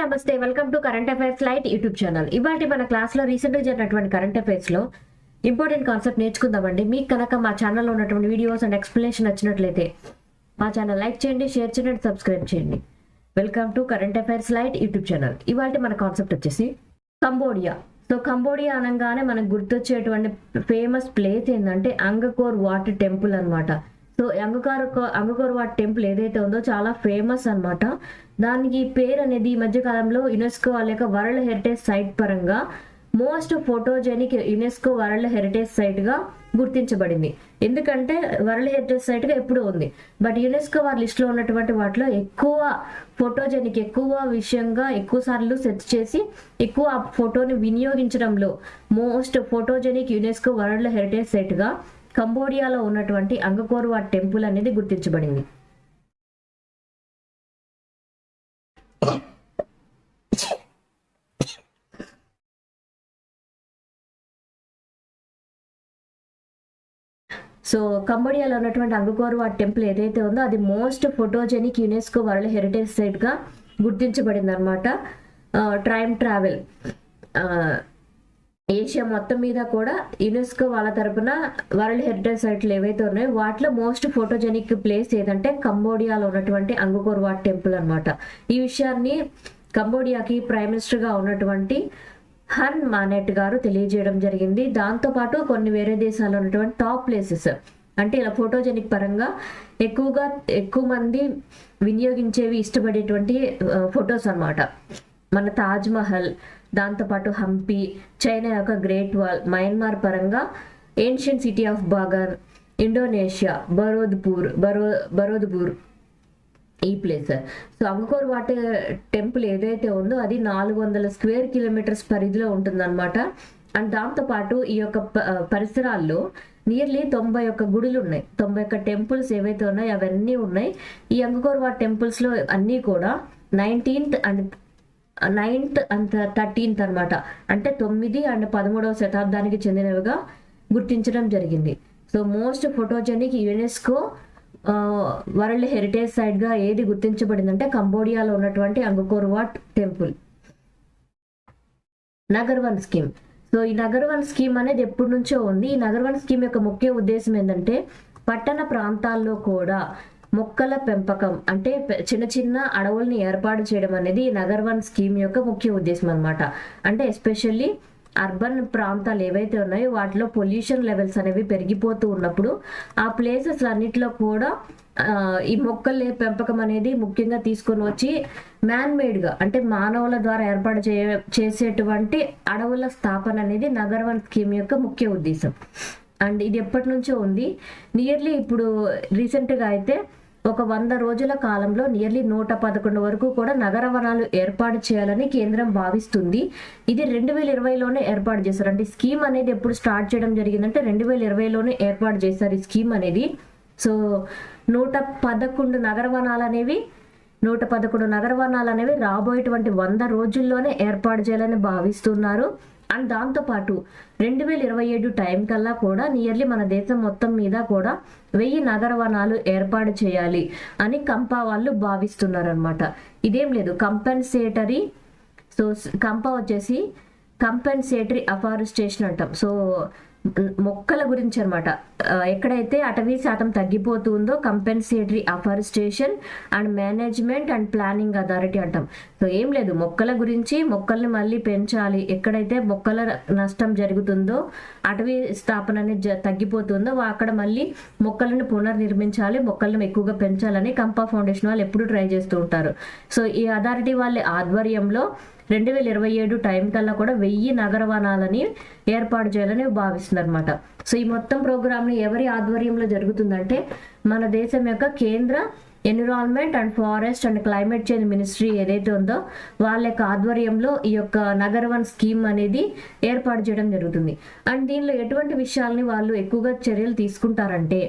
నమస్తే, welcome to current affairs light YouTube channel. ఇవాళ మన క్లాస్లో రీసెంట్గా జరిగినటువంటి కరెంట్ అఫైర్స్లో ఇంపార్టెంట్ కాన్సెప్ట్ నేర్చుకుందామండి. మీకు కనుక మా ఛానల్లో ఉన్నటువంటి వీడియోస్ అండ్ ఎక్స్ప్లెనేషన్ నచ్చినట్లయితే మా ఛానల్ లైక్ చేయండి, షేర్ చేయండి, సబ్స్క్రైబ్ చేయండి. Welcome to current affairs light YouTube channel. ఇవాళ మన కాన్సెప్ట్ వచ్చేసి కంబోడియా. సో కంబోడియా అనగానే మనకు గుర్తొచ్చేటువంటి ఫేమస్ ప్లేస్ ఏంటంటే అంగకోర్ వాట్ టెంపుల్ అనమాట. సో అంగకోర్ వాట్ టెంపుల్ ఏదైతే ఉందో చాలా ఫేమస్ అనమాట. దానికి పేరు అనేది ఈ మధ్యకాలంలో యునెస్కో లేక వరల్డ్ హెరిటేజ్ సైట్ పరంగా most photogenic UNESCO world heritage site గా గుర్తించబడింది. ఎందుకంటే వరల్డ్ హెరిటేజ్ సైట్ గా ఎప్పుడు ఉంది, బట్ యునెస్కో వారి లిస్ట్ లో ఉన్నటువంటి వాటిలో ఎక్కువ ఫోటోజెనిక్, ఎక్కువ విషయంగా ఎక్కువ సార్లు సెర్చ్ చేసి ఎక్కువ ఆ ఫోటోని వినియోగించడంలో most photogenic UNESCO world heritage site గా కంబోడియాలో ఉన్నటువంటి అంగకోర్ వాట్ టెంపుల్ అనేది గుర్తించబడింది. సో కంబోడియాలో ఉన్నటువంటి అంగకోర్ వాట్ టెంపుల్ ఏదైతే ఉందో అది most photogenic UNESCO world heritage site గా గుర్తించబడింది అనమాట. టైమ్ ట్రావెల్ ఏషియా మొత్తం మీద కూడా యునెస్కో వాళ్ళ తరపున వరల్డ్ హెరిటేజ్ సైట్లు ఏవైతే ఉన్నాయో వాటిలో మోస్ట్ ఫోటోజెనిక్ ప్లేస్ ఏదంటే కంబోడియాలో ఉన్నటువంటి అంగకోర్ వాట్ టెంపుల్ అనమాట. ఈ విషయాన్ని కంబోడియాకి ప్రైమ్ మినిస్టర్ గా ఉన్నటువంటి హన్ మానెట్ గారు తెలియజేయడం జరిగింది. దాంతోపాటు కొన్ని వేరే దేశాల్లో ఉన్నటువంటి టాప్ ప్లేసెస్ అంటే ఇలా ఫోటోజెనిక్ పరంగా ఎక్కువ మంది వినియోగించేవి ఇష్టపడేటువంటి ఫొటోస్ అనమాట. మన తాజ్ మహల్, దాంతోపాటు హంపి, చైనా యొక్క గ్రేట్ వాల్, మయన్మార్ పరంగా ancient city of Bagan, Indonesia బరోద్పూర్ ఈ ప్లేస్. సో అంగకోర్ వాట్ టెంపుల్ ఏదైతే ఉందో అది 400 స్క్వేర్ కిలోమీటర్స్ పరిధిలో ఉంటుందన్నమాట. అండ్ దాంతోపాటు ఈ యొక్క పరిసరాల్లో నియర్లీ 91 గుడులు ఉన్నాయి, 91 టెంపుల్స్ ఏవైతే ఉన్నాయో అవన్నీ ఉన్నాయి. ఈ అంగకోర్ వాట్ టెంపుల్స్ లో అన్నీ కూడా 9th అండ్ 13th అనమాట, అంటే 9 and 13వ శతాబ్దానికి చెందినవిగా గుర్తించడం జరిగింది. So most photogenic UNESCO world heritage site గా ఏది గుర్తించబడిందంటే కంబోడియాలో ఉన్నటువంటి Angkor Wat temple. Nagar Van scheme. So ఈ నగర్ వన్ స్కీమ్ అనేది ఎప్పటి నుంచో ఉంది. ఈ నగర్ వన్ స్కీమ్ యొక్క ముఖ్య ఉద్దేశం ఏంటంటే పట్టణ ప్రాంతాల్లో కూడా మొక్కల పెంపకం అంటే చిన్న చిన్న అడవుల్ని ఏర్పాటు చేయడం అనేది ఈ నగర్ వన్ స్కీమ్ యొక్క ముఖ్య ఉద్దేశం అనమాట. అంటే ఎస్పెషల్లీ అర్బన్ ప్రాంతాలు ఏవైతే ఉన్నాయో వాటిలో పొల్యూషన్ లెవెల్స్ అనేవి పెరిగిపోతూ ఉన్నప్పుడు ఆ ప్లేసెస్ అన్నిటిలో కూడా ఈ మొక్కల పెంపకం అనేది ముఖ్యంగా తీసుకొని వచ్చి మ్యాన్ మేడ్ గా అంటే మానవుల ద్వారా ఏర్పాటు చేసేటువంటి అడవుల స్థాపన అనేది నగర్ వన్ స్కీమ్ యొక్క ముఖ్య ఉద్దేశం. అండ్ ఇది ఎప్పటి నుంచో ఉంది. నియర్లీ ఇప్పుడు రీసెంట్ గా అయితే ఒక 100 రోజుల కాలంలో నియర్లీ 111 వరకు కూడా నగర వనాలు ఏర్పాటు చేయాలని కేంద్రం భావిస్తుంది. ఇది 2020లోనే ఏర్పాటు చేశారు. అంటే స్కీమ్ అనేది ఎప్పుడు స్టార్ట్ చేయడం జరిగిందంటే 2020లోనే ఏర్పాటు చేశారు ఈ స్కీమ్ అనేది. సో 111 నగర వనాలు అనేవి రాబోయేటువంటి 100 రోజుల్లోనే ఏర్పాటు చేయాలని భావిస్తున్నారు. అండ్ దాంతోపాటు 2027 టైం కల్లా కూడా నియర్లీ మన దేశం మొత్తం మీద కూడా 1000 నగర వనాలు ఏర్పాటు చేయాలి అని కంపా వాళ్ళు భావిస్తున్నారు అనమాట. ఇదేం లేదు కంపెన్సేటరీ. సో కంపా వచ్చేసి కంపెన్సేటరీ అఫారెస్టేషన్ అంటాం. సో మొక్కల గురించి అనమాట. ఎక్కడైతే అటవీ శాతం తగ్గిపోతుందో compensatory afforestation and management and planning authority అంటాం. సో ఏం లేదు మొక్కల గురించి, మొక్కల్ని మళ్ళీ పెంచాలి. ఎక్కడైతే మొక్కల నష్టం జరుగుతుందో, అటవీ స్థాపన అనేది తగ్గిపోతుందో అక్కడ మళ్ళీ మొక్కలను పునర్నిర్మించాలి, మొక్కలను ఎక్కువగా పెంచాలని కంపా ఫౌండేషన్ వాళ్ళు ఎప్పుడు ట్రై చేస్తూ ఉంటారు. సో ఈ అథారిటీ వాళ్ళ ఆధ్వర్యంలో 2027 టైం కల్లా కూడా 1000 నగర వనాలని ఏర్పాటు చేయాలని భావిస్తున్నారు అనమాట. సో ఈ మొత్తం ప్రోగ్రామ్ ని ఎవరి ఆధ్వర్యంలో జరుగుతుందంటే మన దేశం యొక్క కేంద్ర environment and forest and climate change ministry ఏదైతే ఉందో వాళ్ళ యొక్క ఆధ్వర్యంలో ఈ యొక్క నగర్ వన్ స్కీమ్ అనేది ఏర్పాటు చేయడం జరుగుతుంది. అండ్ దీనిలో ఎటువంటి విషయాల్ని వాళ్ళు ఎక్కువగా చర్యలు తీసుకుంటారంటే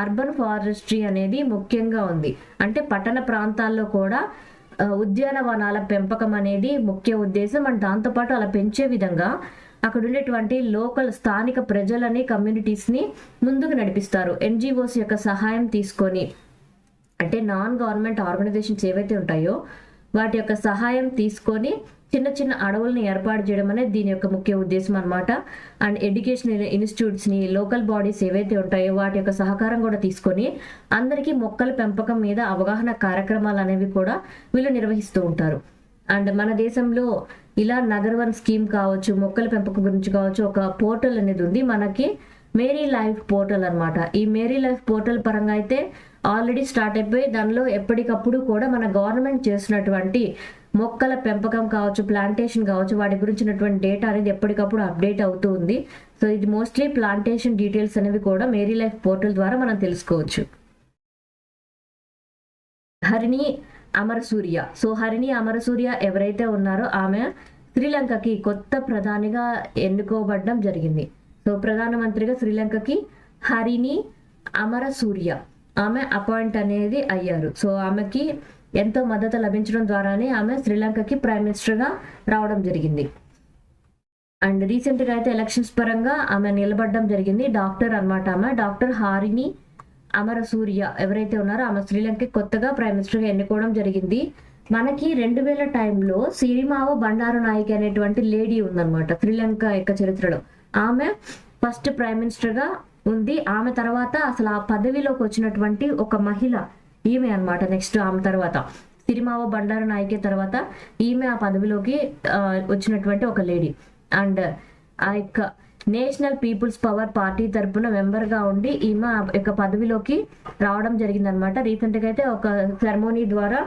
అర్బన్ ఫారెస్ట్రీ అనేది ముఖ్యంగా ఉంది. అంటే పట్టణ ప్రాంతాల్లో కూడా ఉద్యానవనాల పెంపకం అనేది ముఖ్య ఉద్దేశం. అండ్ దాంతోపాటు అలా పెంచే విధంగా అక్కడ ఉండేటువంటి లోకల్ స్థానిక ప్రజలని, కమ్యూనిటీస్ని ముందుకు నడిపిస్తారు. ఎన్జిఓస్ యొక్క సహాయం తీసుకొని, అంటే నాన్ గవర్నమెంట్ ఆర్గనైజేషన్స్ ఏవైతే ఉంటాయో వాటి యొక్క సహాయం తీసుకొని చిన్న చిన్న అడవుల్ని ఏర్పాటు చేయడం అనేది దీని యొక్క ముఖ్య ఉద్దేశం అనమాట. అండ్ ఎడ్యుకేషనల్ ఇన్స్టిట్యూట్స్ని, లోకల్ బాడీస్ ఏవైతే ఉంటాయో వాటి యొక్క సహకారం కూడా తీసుకొని అందరికీ మొక్కల పెంపకం మీద అవగాహన కార్యక్రమాలు అనేవి కూడా వీళ్ళు నిర్వహిస్తూ ఉంటారు. అండ్ మన దేశంలో ఇలా నగర్వన్ స్కీమ్ కావచ్చు, మొక్కల పెంపకం గురించి కావచ్చు, ఒక పోర్టల్ అనేది ఉంది మనకి, మేరీ లైఫ్ పోర్టల్ అనమాట. ఈ మేరీ లైఫ్ పోర్టల్ పరంగా అయితే ఆల్రెడీ స్టార్ట్ అయిపోయి దానిలో ఎప్పటికప్పుడు కూడా మన గవర్నమెంట్ చేసినటువంటి మొక్కల పెంపకం కావచ్చు, ప్లాంటేషన్ కావచ్చు, వాటి గురించినటువంటి డేటా అనేది ఎప్పటికప్పుడు అప్డేట్ అవుతూ ఉంది. సో ఇది మోస్ట్లీ ప్లాంటేషన్ డీటెయిల్స్ అనేవి కూడా మేరీ లైఫ్ పోర్టల్ ద్వారా మనం తెలుసుకోవచ్చు. హరిణి అమరసూర్య. సో హరిణి అమరసూర్య ఎవరైతే ఉన్నారో ఆమె శ్రీలంకకి కొత్త ప్రధానిగా ఎన్నుకోబడడం జరిగింది. సో ప్రధానమంత్రిగా శ్రీలంకకి హరిణి అమరసూర్య ఆమె అపాయింట్ అనేది అయ్యారు. సో ఆమెకి ఎంతో మద్దతు లభించడం ద్వారానే ఆమె శ్రీలంకకి ప్రైమ్ మినిస్టర్గా రావడం జరిగింది. అండ్ రీసెంట్గా అయితే ఎలక్షన్స్ పరంగా ఆమె నిలబడడం జరిగింది. డాక్టర్ అనమాట ఆమె, డాక్టర్ హరిణి అమరసూర్య ఎవరైతే ఉన్నారో ఆమె శ్రీలంకకి కొత్తగా ప్రైమ్ మినిస్టర్గా ఎన్నుకోవడం జరిగింది. మనకి 2000 టైంలో సిరిమావో బండారు నాయక్ అనేటువంటి లేడీ ఉందన్నమాట శ్రీలంక యొక్క చరిత్రలో. ఆమె ఫస్ట్ ప్రైమ్ మినిస్టర్గా ఉంది. ఆమె తర్వాత అసలు ఆ పదవిలోకి వచ్చినటువంటి ఒక మహిళ ఈమె అనమాట. నెక్స్ట్ ఆమె తర్వాత సిరిమావో బండారు నాయకే తర్వాత ఈమె ఆ పదవిలోకి వచ్చినటువంటి ఒక లేడీ. అండ్ ఆ యొక్క నేషనల్ పీపుల్స్ పవర్ పార్టీ తరపున మెంబర్గా ఉండి ఈమె యొక్క పదవిలోకి రావడం జరిగిందనమాట. రీసెంట్గా అయితే ఒక సెరమోనీ ద్వారా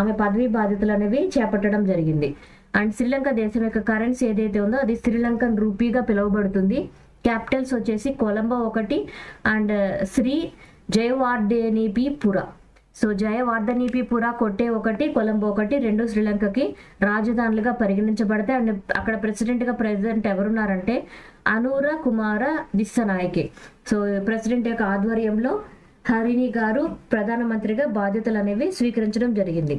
ఆమె పదవి బాధ్యతలు అనేవి చేపట్టడం జరిగింది. అండ్ శ్రీలంక దేశం యొక్క కరెన్సీ ఏదైతే ఉందో అది శ్రీలంకన్ రూపీగా పిలువబడుతుంది. క్యాపిటల్స్ వచ్చేసి కొలంబో ఒకటి అండ్ శ్రీ జయవర్ధనేపుర. సో జయవర్ధనేపుర కొట్టే ఒకటి, కొలంబో ఒకటి, రెండు శ్రీలంకకి రాజధానులుగా పరిగణించబడతాయి. అండ్ అక్కడ ప్రెసిడెంట్ ఎవరున్నారంటే అనూర కుమార దిస్సనాయకే. సో ప్రెసిడెంట్ యొక్క ఆధ్వర్యంలో హరిణి గారు ప్రధానమంత్రిగా బాధ్యతలు అనేవి స్వీకరించడం జరిగింది.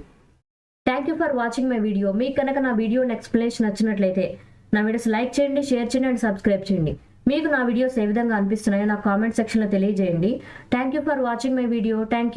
Thank you for watching my video. మీకు కనుక నా వీడియో ఎక్స్ప్లెనేషన్ నచ్చినట్లయితే నా వీడియోస్ లైక్ చేయండి, షేర్ చేయండి అండ్ సబ్స్క్రైబ్ చేయండి. మీకు నా వీడియోస్ ఏ విధంగా అనిపిస్తున్నాయో నా కామెంట్ సెక్షన్లో తెలియజేయండి. Thank you for watching my video. Thank you.